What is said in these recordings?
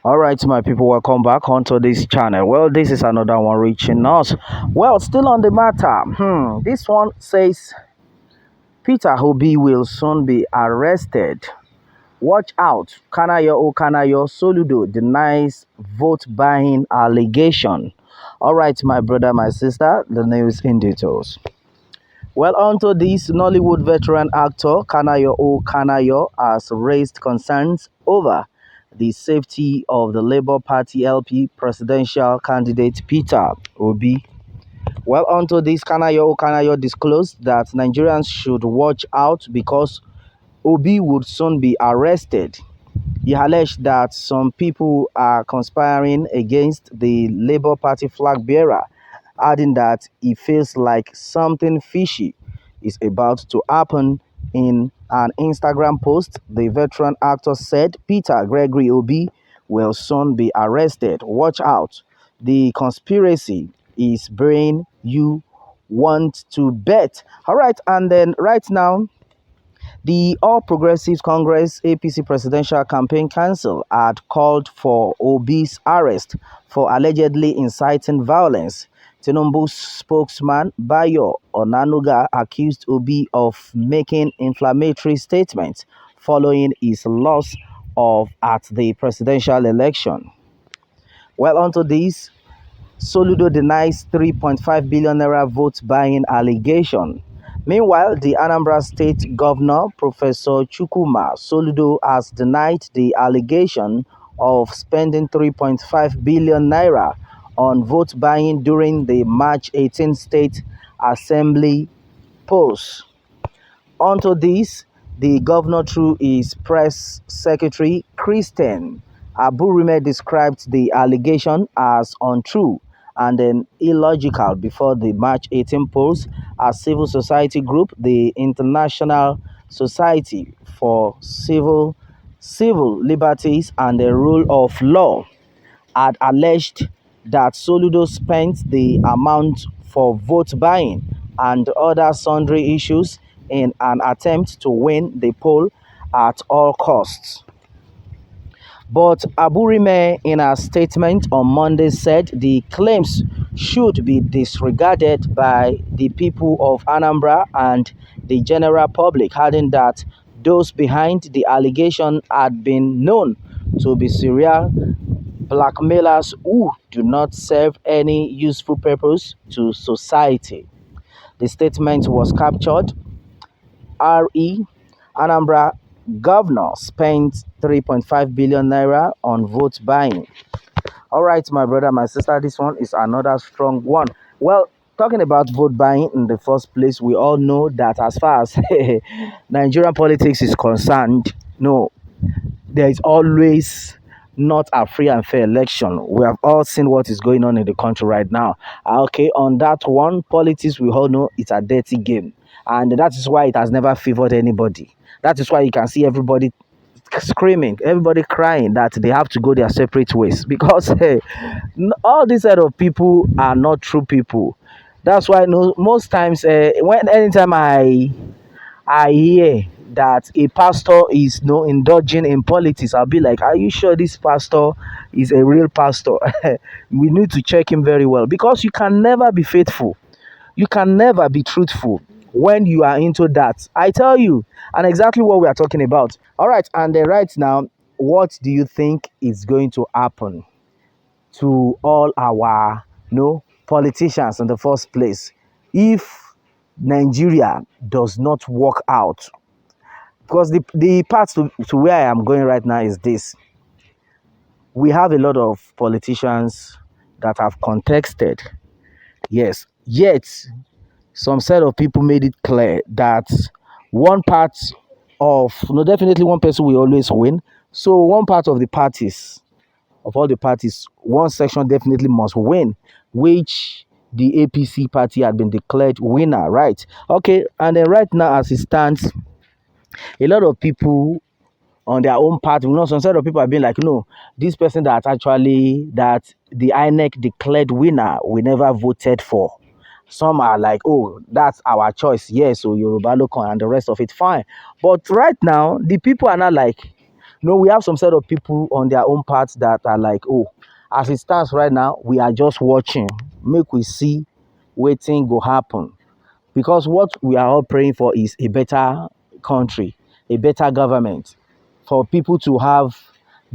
All right, my people, welcome back onto this channel. Well, this is another one reaching us. Well, still on the matter. This one says Peter Obi will soon be arrested. Watch out. Kanayo Soludo denies vote buying allegation. All right, my brother, my sister, the news in details. Well, onto this, Nollywood veteran actor Kanayo has raised concerns over the safety of the Labour Party LP presidential candidate Peter Obi. Well, onto this, Kanayo disclosed that Nigerians should watch out because Obi would soon be arrested. He alleged that some people are conspiring against the Labour Party flag bearer, adding that he feels like something fishy is about to happen. In an Instagram post, the veteran actor said Peter Gregory Obi will soon be arrested. Watch out. The conspiracy is brain you want to bet. All right, and then right now, the All Progressives Congress APC Presidential Campaign Council had called for Obi's arrest for allegedly inciting violence. Tinubu's spokesman Bayo Onanuga accused Obi of making inflammatory statements following his loss of at the presidential election. Well, onto this, Soludo denies 3.5 billion naira vote buying allegation. Meanwhile, the Anambra State Governor, Professor Chukuma Soludo, has denied the allegation of spending 3.5 billion naira on vote buying during the March 18 State Assembly polls. Onto this, the governor, through his press secretary, Christian Aburime, described the allegation as untrue and then illogical before the March 18 polls. A civil society group, the International Society for Civil Liberties and the Rule of Law, had alleged that Soludo spent the amount for vote buying and other sundry issues in an attempt to win the poll at all costs. But Aburime, in a statement on Monday, said the claims should be disregarded by the people of Anambra and the general public, adding that those behind the allegation had been known to be serial blackmailers who do not serve any useful purpose to society. The statement was captured. RE Anambra governor spent 3.5 billion naira on vote buying. All right, my brother, my sister, this one is another strong one. Well, talking about vote buying in the first place, we all know that as far as Nigerian politics is concerned, no, there is always not a free and fair election. We have all seen what is going on in the country right now. Okay, on that one, politics, we all know it's a dirty game. And that is why it has never favored anybody. That is why you can see everybody screaming, everybody crying that they have to go their separate ways because hey, all these set of people are not true people. That's why no, most times when anytime I hear that a pastor is no indulging in politics, I'll be like, are you sure this pastor is a real pastor? We need to check him very well because you can never be faithful. You can never be truthful when you are into that. I tell you, and exactly what we are talking about. All right, and then right now, what do you think is going to happen to all our politicians in the first place if Nigeria does not work out? Because the part to where I am going right now is this. We have a lot of politicians that have contested, yes, yet some set of people made it clear that one part of, no, definitely one person will always win. So one part of the parties, of all the parties, one section definitely must win, which the APC party had been declared winner, right? Okay, and then right now as it stands, a lot of people on their own part, some set of people have been like, no, this person that the INEC declared winner, we never voted for. Some are like, oh, that's our choice. Yes, so Yoruba local and the rest of it, fine. But right now, the people are not like, No, we have some set of people on their own parts that are like, oh, as it stands right now, we are just watching. Make we see waiting go happen. Because what we are all praying for is a better country, a better government, for people to have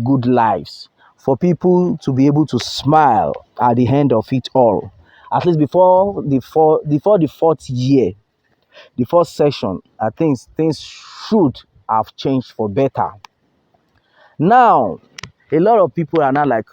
good lives, for people to be able to smile at the end of it all. At least before the fourth year, the first session, I think things should have changed for better. Now, a lot of people are now like,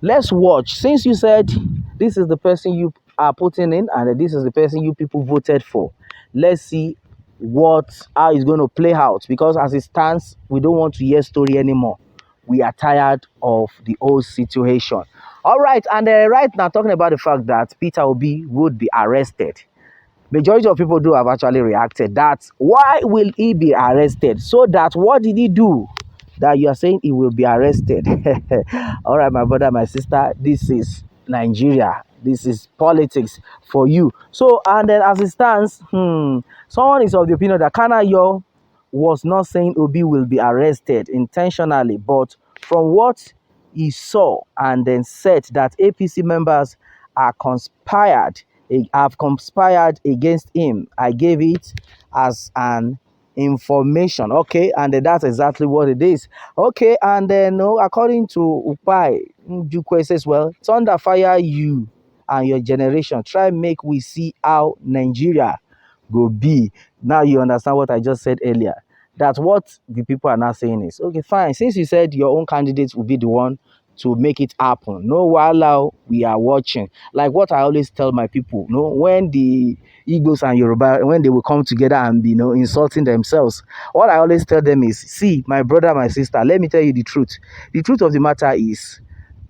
let's watch. Since you said this is the person you are putting in and this is the person you people voted for, let's see how it's going to play out. Because as it stands, we don't want to hear story anymore. We are tired of the old situation. All right, and right now talking about the fact that Peter Obi would be arrested. Majority of people do have actually reacted that why will he be arrested? So that what did he do that you are saying he will be arrested? All right, my brother, my sister, this is Nigeria. This is politics for you. So, and then as it stands, someone is of the opinion that Kanayo was not saying Obi will be arrested intentionally, but from what he saw and then said that APC members are have conspired against him. I gave it as an information. Okay, and then that's exactly what it is. Okay, and then no, according to Upai Njukwe says, well, thunder fire you and your generation. Try make we see how Nigeria go be. Now you understand what I just said earlier. That's what the people are now saying is, okay, fine. Since you said your own candidate will be the one to make it happen, no, while we are watching. Like what I always tell my people, no, when the Igbos and Yoruba, when they will come together and be, insulting themselves, what I always tell them is, see, my brother, my sister, let me tell you the truth. The truth of the matter is,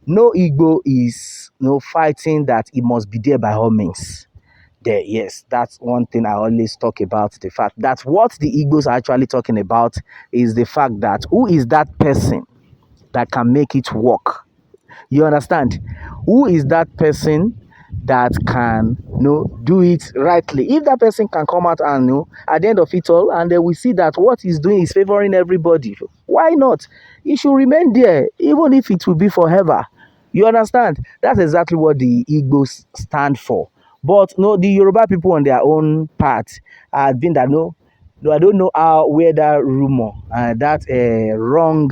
no Igbo is fighting that it must be there by all means there. Yes, that's one thing I always talk about. The fact that what the Igbos are actually talking about is the fact that who is that person that can make it work? You understand? Who is that person that can do it rightly? If that person can come out and at the end of it all, and then we see that what he's doing is favoring everybody, why not? He should remain there, even if it will be forever. You understand? That's exactly what the Igbos stand for. But no, the Yoruba people on their own part have been that no, I don't know how where that rumor that wrong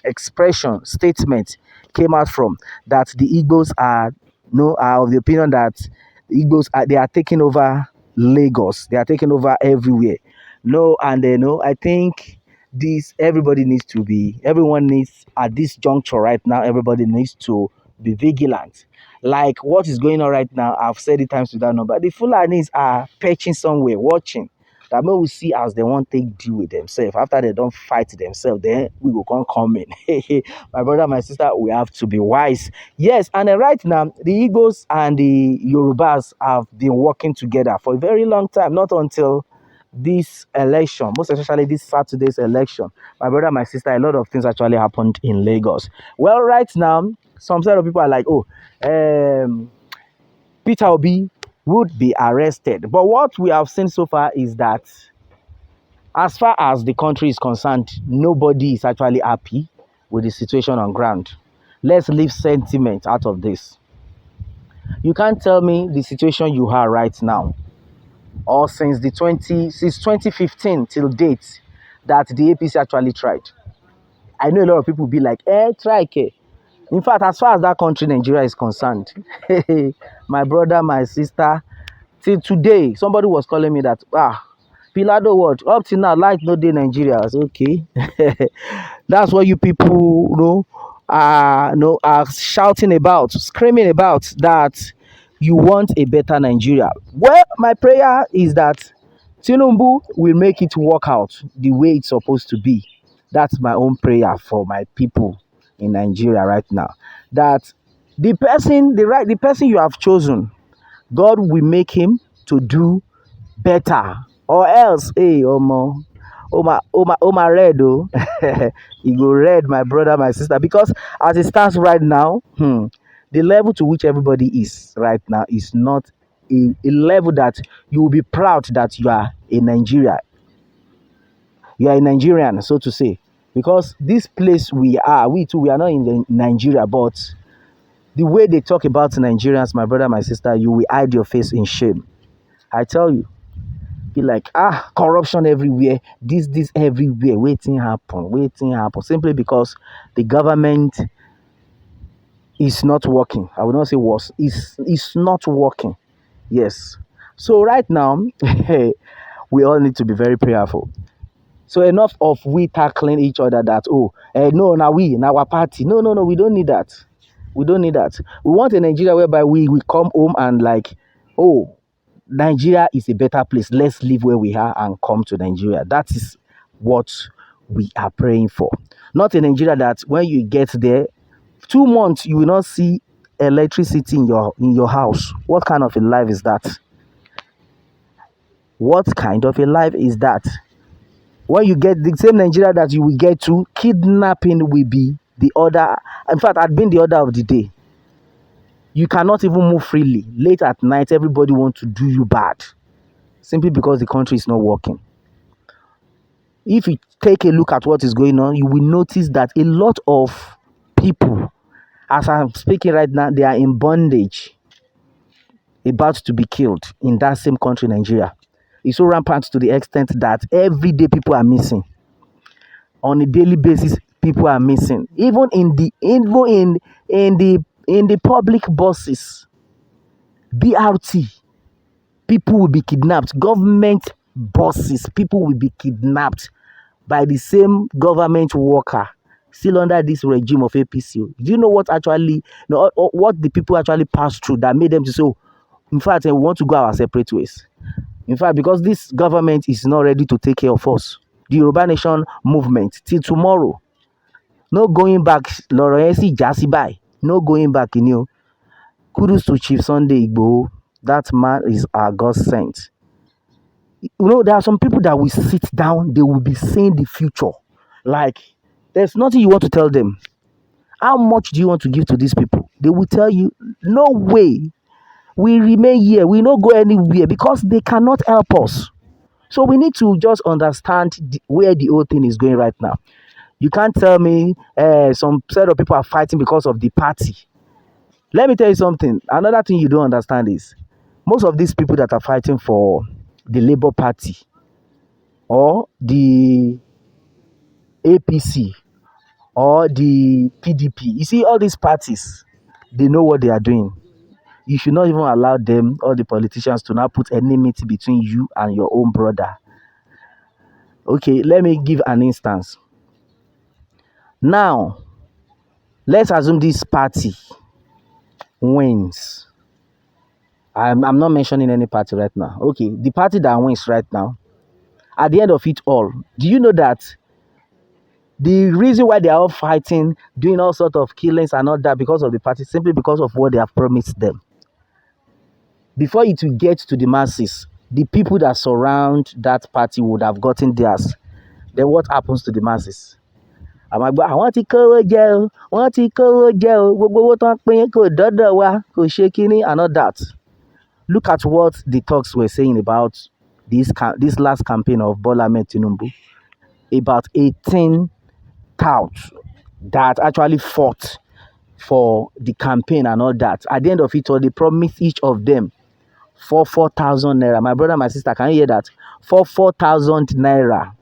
expression statement came out from, that the Igbos are are of the opinion that the Igbos they are taking over Lagos, they are taking over everywhere. No, and I think this everyone needs at this juncture right now. Everybody needs to be vigilant. Like what is going on right now, I've said it times without number. The Fulanis are perching somewhere, watching. That may we see as they want to deal with themselves. After they don't fight themselves, then we will come in. My brother, my sister, we have to be wise. Yes, and right now, the Igbos and the Yorubas have been working together for a very long time, not until this election, most especially this Saturday's election. My brother, my sister, a lot of things actually happened in Lagos. Well, right now, some set of people are like, oh, Peter Obi would be arrested. But what we have seen so far is that as far as the country is concerned, nobody is actually happy with the situation on ground. Let's leave sentiment out of this. You can't tell me the situation you are right now, or since 2015 till date, that the APC actually tried. I know a lot of people will be like, try, okay. In fact, as far as that country, Nigeria, is concerned, my brother, my sister, till today, somebody was calling me that, Pilado what? Up till now, light no day Nigeria. I said, okay. That's what you people, are shouting about, screaming about, that you want a better Nigeria. Well, my prayer is that Tinubu will make it work out the way it's supposed to be. That's my own prayer for my people in Nigeria right now. That the person you have chosen, God will make him to do better, or else, hey, red, oh, you go red, my brother, my sister, because as it stands right now, the level to which everybody is right now is not a level that you will be proud that you are a Nigerian, so to say. Because this place we too, we are not in Nigeria, but the way they talk about Nigerians, my brother, my sister, you will hide your face in shame. I tell you, be like, corruption everywhere, this everywhere, waiting happen, simply because the government is not working. I will not say was, is not working. Yes. So right now, we all need to be very prayerful. So enough of we tackling each other that, no, now our party. No, no, no, we don't need that. We don't need that. We want a Nigeria whereby we come home and like, oh, Nigeria is a better place. Let's leave where we are and come to Nigeria. That is what we are praying for. Not a Nigeria that when you get there, 2 months you will not see electricity in your house. What kind of a life is that? What kind of a life is that? When you get the same Nigeria that you will get to, kidnapping will be the order. In fact, I'd been the order of the day. You cannot even move freely. Late at night, everybody wants to do you bad. Simply because the country is not working. If you take a look at what is going on, you will notice that a lot of people, as I'm speaking right now, they are in bondage, about to be killed in that same country, Nigeria. It's so rampant to the extent that every day people are missing. On a daily basis, people are missing. Even in the public buses, BRT, people will be kidnapped. Government buses, people will be kidnapped by the same government worker still under this regime of APC. Do you know what what the people actually passed through that made them to say, oh, in fact, we want to go our separate ways? In fact, because this government is not ready to take care of us. The Yoruba Nation movement till tomorrow. No going back, Lawrence Jasibai. No going back, Kudos to Chief Sunday Igboho. That man is our God sent. There are some people that will sit down, they will be saying the future. Like, there's nothing you want to tell them. How much do you want to give to these people? They will tell you, no way. We remain here. We don't go anywhere because they cannot help us. So we need to just understand where the whole thing is going right now. You can't tell me some set of people are fighting because of the party. Let me tell you something. Another thing you don't understand is most of these people that are fighting for the Labour Party or the APC or the PDP, you see, all these parties, they know what they are doing. You should not even allow them, all the politicians, to now put enmity between you and your own brother. Okay, let me give an instance. Now, let's assume this party wins. I'm not mentioning any party right now. Okay, the party that wins right now, at the end of it all, do you know that the reason why they are all fighting, doing all sorts of killings and all that because of the party, simply because of what they have promised them? Before it will get to the masses, the people that surround that party would have gotten theirs. Then what happens to the masses? Àwọn tí kówó jẹ o, wọ́n ti kówó jẹ o, gbogbo owó tán pín kò dọ́dọ̀ wa, kò ṣe kíní and all that. Look at what the talks were saying about this last campaign of Bola Ahmed Tinubu. About 18 touts that actually fought for the campaign and all that. At the end of it all, they promised each of them for 4,000 naira. My brother, my sister, can you hear that? For 4,000 naira.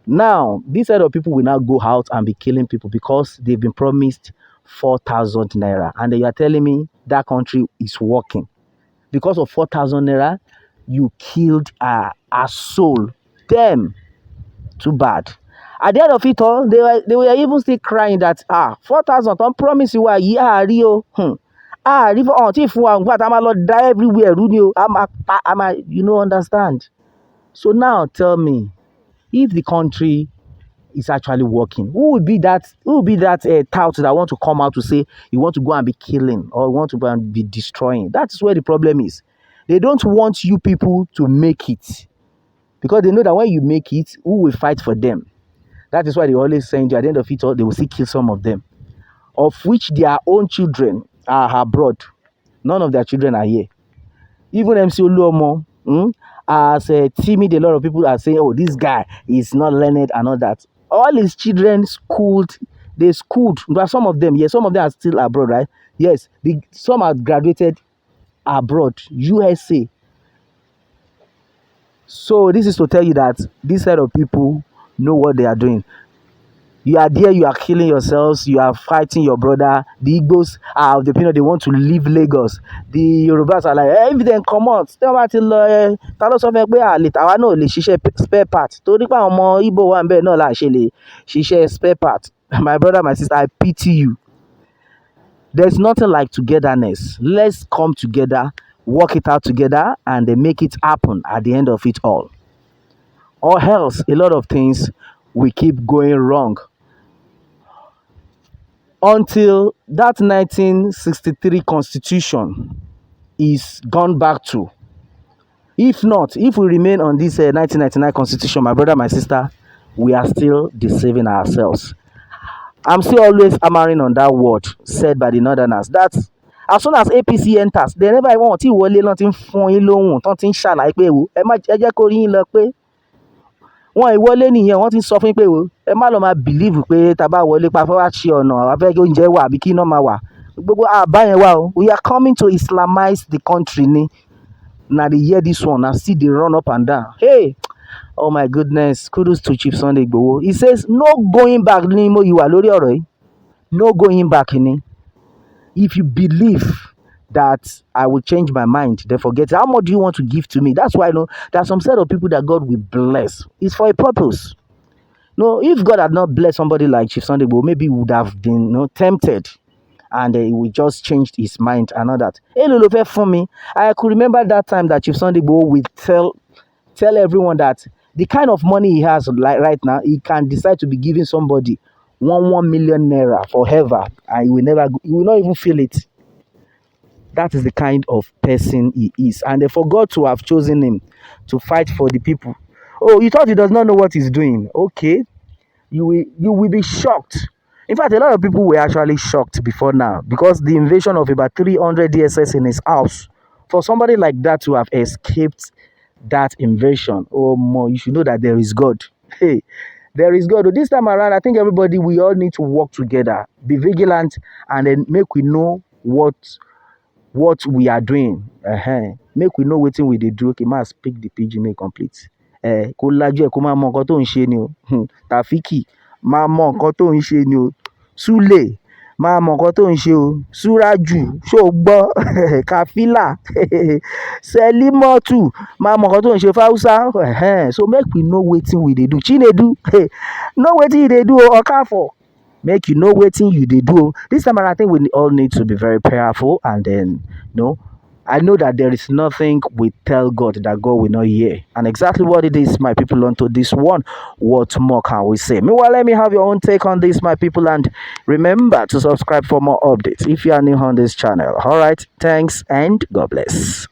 Now, this set of people will now go out and be killing people because they've been promised 4,000 naira. And you are telling me that country is working. Because of 4,000 naira, you killed a soul. Damn. Too bad. At the end of it all, they were even still crying that 4,000 don't promise you Rio. If I'm not die everywhere, understand. So now tell me, if the country is actually working, who will be that tout that want to come out to say you want to go and be killing or want to go and be destroying? That's where the problem is. They don't want you people to make it because they know that when you make it, who will fight for them? That is why they always saying at the end of it all, they will still kill some of them, of which their own children are abroad. None of their children are here. Even MC Oluomo, as timid, a lot of people are saying, oh, this guy is not learned and all that. All his children schooled, they schooled. But some of them, yes, some of them are still abroad, right? Yes, some are graduated abroad, USA. So this is to tell you that this set of people know what they are doing. You are there, you are killing yourselves, you are fighting your brother. The Igbos are of the opinion they want to leave Lagos. The Yorùbás are like, if they come out, tell me till ta ló sọ fẹ́ pé àlè tàwa náà lè ṣiṣẹ́ spare part. Torí pé àwọn ọmọ Igbo wà níbẹ̀ náà là ṣe lè ṣiṣẹ́ spare part. My brother, my sister, I pity you. There's nothing like togetherness. Let's come together, work it out together, and then make it happen at the end of it all. Or else, a lot of things will keep going wrong. Until that 1963 constitution is gone back to. If not, if we remain on this 1999 constitution, my brother, my sister, we are still deceiving ourselves. I'm still always hammering on that word said by the Northerners. That as soon as APC enters, they never even want to wọlé lọ́n ti ń fún yín lóhùn, tán ti ń ṣàlàyé pé wo ẹ jẹ́ kó rí yín lọ pé wọn ìwọlé nìyẹn, wọ́n ti sọ fún yín pé wo ẹ má lọ máa believe pé tá a bá wọlé pa fẹ́ wá ṣe ọ̀nà àbá fẹ́ kí oúnjẹ wà àbí kí iná máa wà. Gbogbo àbá yẹn wà o. We are coming to Islamize the country ni. Now they hear this one and see they run up and down. Hey, oh my goodness, kudos to Chief Sunday Gbogbo. He says no going back ni mo you are lórí ọ̀rọ̀ yìí. No going back ni. If you believe that I will change my mind, then forget it. How much do you want to give to me? That's why I know there are some set of people that God will bless. It's for a purpose. No, if God had not blessed somebody like Chief Sunday Igboho, maybe he would have been tempted, and he would just changed his mind and all that. Hey, Lolo, for me, I could remember that time that Chief Sunday Igboho would tell everyone that the kind of money he has like right now, he can decide to be giving somebody 1 million naira forever, and he will not even feel it. That is the kind of person he is, and they forgot to have chosen him to fight for the people. Oh, you thought he does not know what he's doing? Okay, you will be shocked. In fact, a lot of people were actually shocked before now because the invasion of about 300 DSS in his house. For somebody like that to have escaped that invasion, oh more, you should know that there is God. Hey, there is God. This time around, I think everybody, we all need to work together, be vigilant, and then make we know what we are doing. Make we know wetin we dey do. Okay, ma speak the pidgin make complete. Kó lájú ẹ̀ kó máa mọ nǹkan tó ń ṣe ni o. Tàfíkì máa mọ nǹkan tó ń ṣe ni o. Súlè máa mọ nǹkan tó ń ṣe o. Súrájù ṣó gbọ́. Kàfílà Sẹ́límọ́tù máa mọ nǹkan tó ń ṣe fáúsá. So make we know wetin we dey do. Chinedu know wetin you dey do o. Okafor make you know wetin you dey do. This time around, I think we all need to be very prayerful, and then I know that there is nothing we tell God that God will not hear. And exactly what it is, my people, onto this one. What more can we say? Meanwhile, let me have your own take on this, my people. And remember to subscribe for more updates if you are new on this channel. All right. Thanks and God bless.